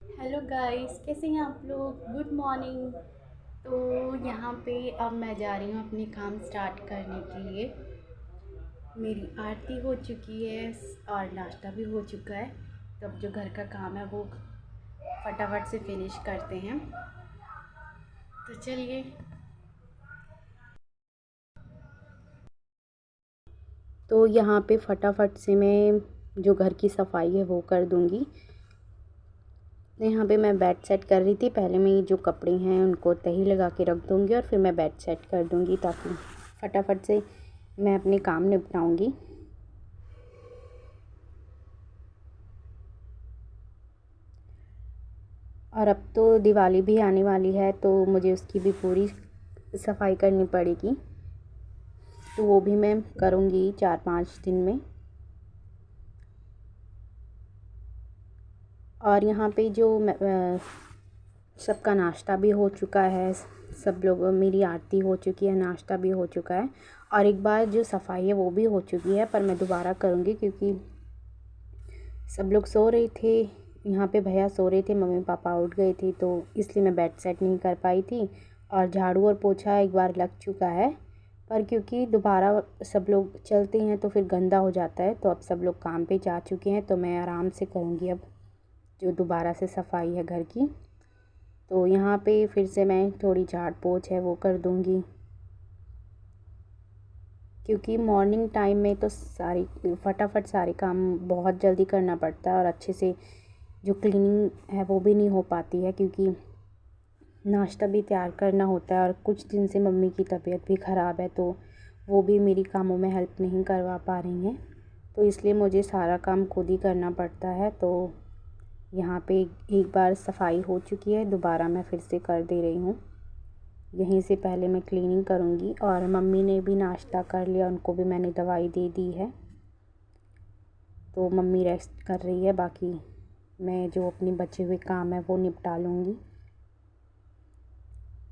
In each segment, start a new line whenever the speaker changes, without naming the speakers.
Hello guys, कैसे हैं आप लोग। Good morning. तो यहाँ पे अब मैं जा रही हूँ अपने काम स्टार्ट करने के लिए। मेरी आरती हो चुकी है और नाश्ता भी हो चुका है। तो अब जो घर का काम है वो फटाफट से फिनिश करते हैं। तो चलिए। तो यहाँ पे फटाफट से मैं जो घर की सफाई है वो कर दूँगी। तो यहाँ पे मैं बेड सेट कर रही थी। पहले मैं ये जो कपड़े हैं उनको तही लगा के रख दूँगी और फिर मैं बेड सेट कर दूँगी ताकि फटाफट से मैं अपने काम निपटाऊँगी। और अब तो दिवाली भी आने वाली है तो मुझे उसकी भी पूरी सफाई करनी पड़ेगी। तो वो भी मैं करूँगी 4-5 दिन में। और यहाँ पे जो सबका नाश्ता भी हो चुका है। सब लोग, मेरी आरती हो चुकी है, नाश्ता भी हो चुका है और एक बार जो सफाई है वो भी हो चुकी है, पर मैं दोबारा करूँगी क्योंकि सब लोग सो रहे थे। यहाँ पे भैया सो रहे थे, मम्मी पापा उठ गए थे, तो इसलिए मैं बेड सेट नहीं कर पाई थी। और झाड़ू और पोछा एक बार लग चुका है, पर क्योंकि दोबारा सब लोग चलते हैं तो फिर गंदा हो जाता है। तो अब सब लोग काम पे जा चुके हैं तो मैं आराम से करूँगी अब जो दोबारा से सफाई है घर की। तो यहाँ पे फिर से मैं थोड़ी झाड़ पोछ है वो कर दूँगी क्योंकि मॉर्निंग टाइम में तो सारी फटाफट सारे काम बहुत जल्दी करना पड़ता है और अच्छे से जो क्लीनिंग है वो भी नहीं हो पाती है क्योंकि नाश्ता भी तैयार करना होता है और कुछ दिन से मम्मी की तबीयत भी ख़राब है तो वो भी मेरी कामों में हेल्प नहीं करवा पा रही हैं। तो इसलिए मुझे सारा काम खुद ही करना पड़ता है। तो यहाँ पे एक बार सफाई हो चुकी है, दोबारा मैं फिर से कर दे रही हूँ। यहीं से पहले मैं क्लीनिंग करूँगी और मम्मी ने भी नाश्ता कर लिया, उनको भी मैंने दवाई दे दी है। तो मम्मी रेस्ट कर रही है, बाकी मैं जो अपने बचे हुए काम है वो निपटा लूँगी।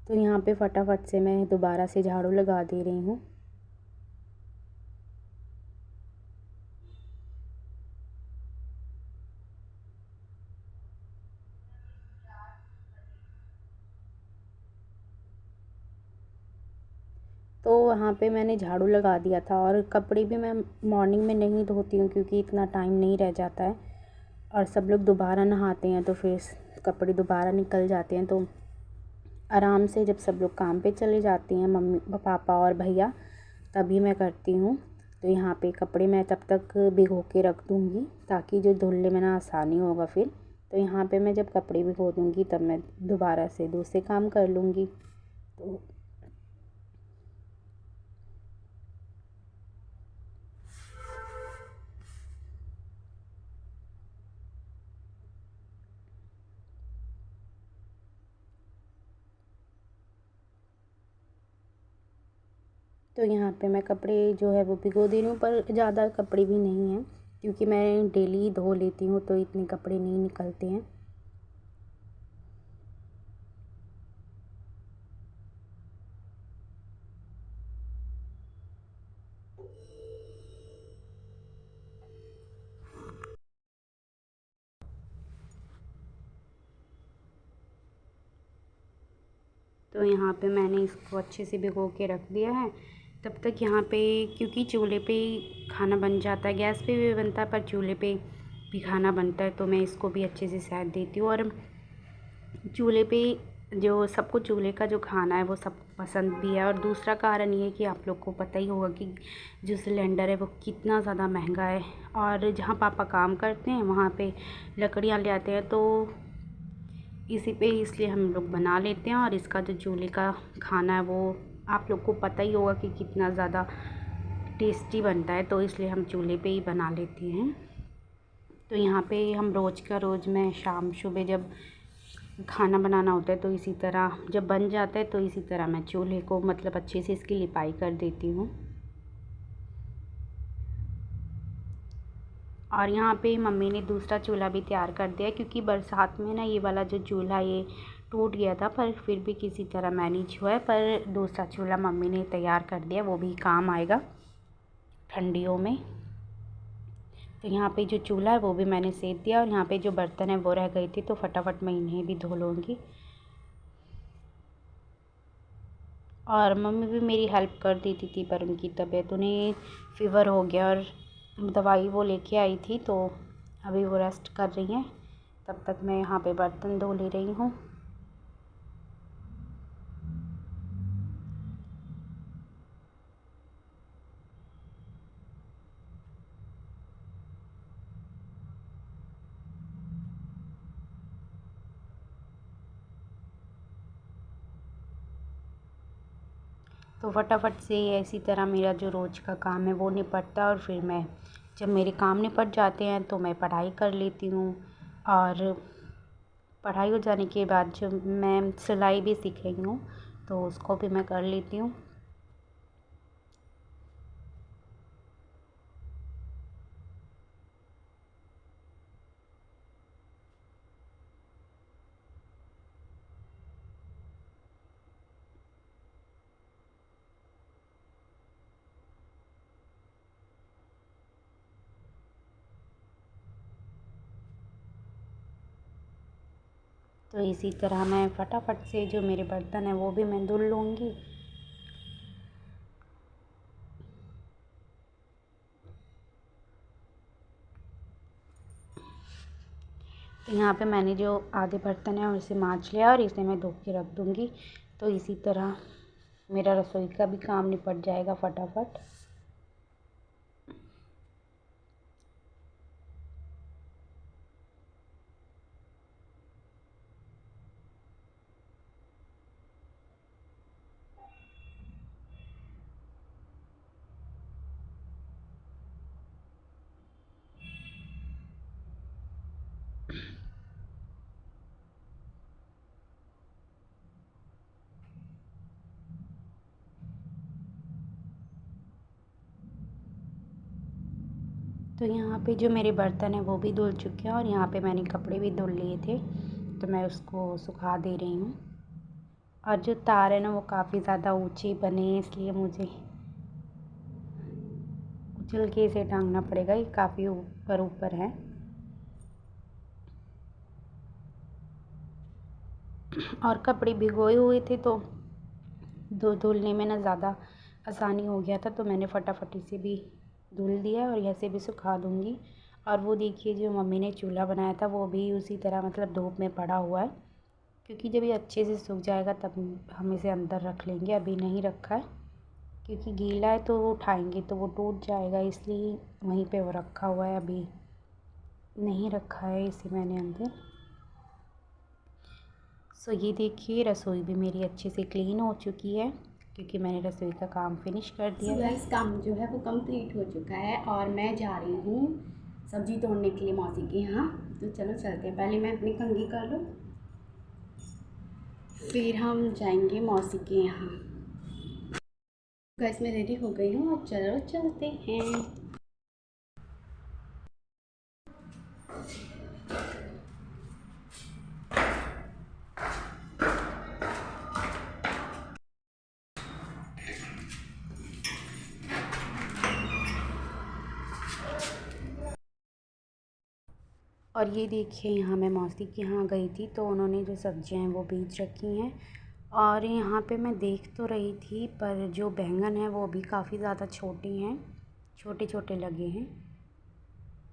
तो यहाँ पे फटाफट से मैं दोबारा से झाड़ू लगा दे रही हूँ। तो वहाँ पे मैंने झाड़ू लगा दिया था और कपड़े भी मैं मॉर्निंग में नहीं धोती हूँ क्योंकि इतना टाइम नहीं रह जाता है और सब लोग दोबारा नहाते हैं तो फिर कपड़े दोबारा निकल जाते हैं। तो आराम से जब सब लोग काम पे चले जाते हैं, मम्मी पापा और भैया, तभी मैं करती हूँ। तो यहाँ पे कपड़े मैं तब तक भिगो के रख दूँगी ताकि जो धुलने में ना आसानी होगा फिर। तो यहाँ पे मैं जब कपड़े भिगो दूँगी तब मैं दोबारा से दूसरे काम कर लूँगी। तो यहाँ पे मैं कपड़े जो है वो भिगो दे रही हूँ, पर ज़्यादा कपड़े भी नहीं हैं क्योंकि मैं डेली धो लेती हूँ तो इतने कपड़े नहीं निकलते हैं। तो यहाँ पे मैंने इसको अच्छे से भिगो के रख दिया है। तब तक यहाँ पे क्योंकि चूल्हे पे खाना बन जाता है, गैस पे भी बनता है पर चूल्हे पे भी खाना बनता है, तो मैं इसको भी अच्छे से सेक देती हूँ। और चूल्हे पे जो सबको चूल्हे का जो खाना है वो सब पसंद भी है। और दूसरा कारण ये है कि आप लोग को पता ही होगा कि जो सिलेंडर है वो कितना ज़्यादा महंगा है और जहाँ पापा काम करते हैं वहाँ पे लकड़ियाँ ले आते हैं तो इसी पे इसलिए हम लोग बना लेते हैं। और इसका जो चूल्हे का खाना है वो आप लोग को पता ही होगा कि कितना ज़्यादा टेस्टी बनता है, तो इसलिए हम चूल्हे पे ही बना लेते हैं। तो यहाँ पे हम रोज़ का रोज़, मैं शाम सुबह जब खाना बनाना होता है तो इसी तरह जब बन जाता है तो इसी तरह मैं चूल्हे को मतलब अच्छे से इसकी लिपाई कर देती हूँ। और यहाँ पे मम्मी ने दूसरा चूल्हा भी तैयार कर दिया क्योंकि बरसात में ना ये वाला जो चूल्हा ये टूट गया था, पर फिर भी किसी तरह मैनेज हुआ है। पर दूसरा चूल्हा मम्मी ने तैयार कर दिया, वो भी काम आएगा ठंडियों में। तो यहाँ पे जो चूल्हा है वो भी मैंने सेक दिया और यहाँ पे जो बर्तन है वो रह गई थी, तो फटाफट मैं इन्हें भी धो लूँगी। और मम्मी भी मेरी हेल्प कर देती थी, पर उनकी तबीयत, उन्हें फ़ीवर हो गया और दवाई वो लेके आई थी, तो अभी वो रेस्ट कर रही हैं। तब तक मैं यहाँ पे बर्तन धो ले रही हूँ। तो फटाफट से इसी तरह मेरा जो रोज़ का काम है वो निपटता है और फिर मैं, जब मेरे काम निपट जाते हैं तो मैं पढ़ाई कर लेती हूँ। और पढ़ाई हो जाने के बाद जो मैं सिलाई भी सीख रही हूँ तो उसको भी मैं कर लेती हूँ। तो इसी तरह मैं फटाफट से जो मेरे बर्तन हैं वो भी मैं धुल लूँगी। तो यहाँ पे मैंने जो आधे बर्तन हैं उसे मांज लिया और इसे मैं धो के रख दूँगी। तो इसी तरह मेरा रसोई का भी काम निपट जाएगा फटाफट। तो यहाँ पे जो मेरे बर्तन हैं वो भी धुल चुके हैं और यहाँ पे मैंने कपड़े भी धुल लिए थे, तो मैं उसको सुखा दे रही हूँ। और जो तार है ना वो काफ़ी ज़्यादा ऊंचे बने हैं, इसलिए मुझे उछल के इसे टांगना पड़ेगा, ये काफ़ी ऊपर ऊपर है। और कपड़े भिगोए हुए थे तो धुलने में ना ज़्यादा आसानी हो गया था, तो मैंने फटाफट इसे भी धुल दिया और ऐसे भी सुखा दूँगी। और वो देखिए जो मम्मी ने चूल्हा बनाया था वो भी उसी तरह मतलब धूप में पड़ा हुआ है, क्योंकि जब ये अच्छे से सूख जाएगा तब हम इसे अंदर रख लेंगे। अभी नहीं रखा है क्योंकि गीला है, तो वो उठाएंगे तो वो टूट जाएगा, इसलिए वहीं पे वो रखा हुआ है। अभी नहीं रखा है इसे मैंने अंदर। सो ये देखिए रसोई भी मेरी अच्छे से क्लीन हो चुकी है, क्योंकि मैंने रसोई का काम फिनिश कर दिया है।
गाइस काम जो है वो कंप्लीट हो चुका है और मैं जा रही हूँ सब्ज़ी तोड़ने के लिए मौसी के यहाँ। तो चलो चलते हैं, पहले मैं अपनी कंघी कर लूँ फिर हम जाएंगे मौसी के यहाँ। गाइस मैं रेडी हो गई हूँ और चलो चलते हैं।
और ये देखिए यहाँ मैं मौसी के यहाँ गई थी, तो उन्होंने जो सब्जियाँ हैं वो बीज रखी हैं। और यहाँ पे मैं देख तो रही थी, पर जो बैंगन है वो भी काफ़ी ज़्यादा छोटे हैं, छोटे छोटे लगे हैं।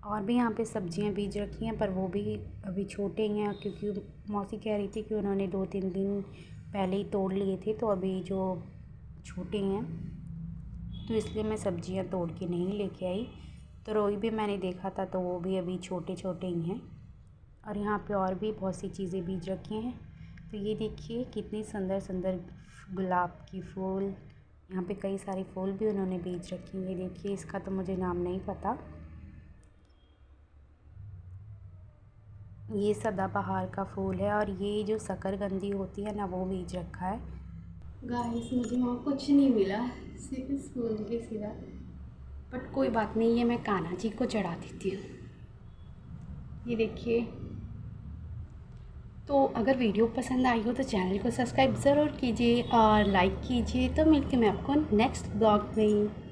और भी यहाँ पे सब्जियाँ बीज रखी हैं, पर वो भी अभी छोटे ही हैं, क्योंकि मौसी कह रही थी कि उन्होंने 2-3 दिन पहले ही तोड़ लिए थे, तो अभी जो छोटे हैं तो इसलिए मैं सब्जियाँ तोड़ के नहीं लेके आई। तो रोई भी मैंने देखा था, तो वो भी अभी छोटे छोटे ही हैं। और यहाँ पे और भी बहुत सी चीज़ें बीज रखी हैं। तो ये देखिए कितनी सुंदर सुंदर गुलाब की फूल, यहाँ पे कई सारे फूल भी उन्होंने बीज रखे हैं। ये देखिए इसका तो मुझे नाम नहीं पता, ये सदाबहार का फूल है। और ये जो शकरकंदी होती है ना वो बीज रखा है।
गाइस मुझे वहाँ कुछ नहीं मिला, सिर्फ इस फूल के सिवा, बट कोई बात नहीं है, मैं कान्हा जी को चढ़ा देती हूँ। ये देखिए। तो अगर वीडियो पसंद आई हो तो चैनल को सब्सक्राइब ज़रूर कीजिए और लाइक कीजिए। तो मिलती हूँ मैं आपको नेक्स्ट ब्लॉग में।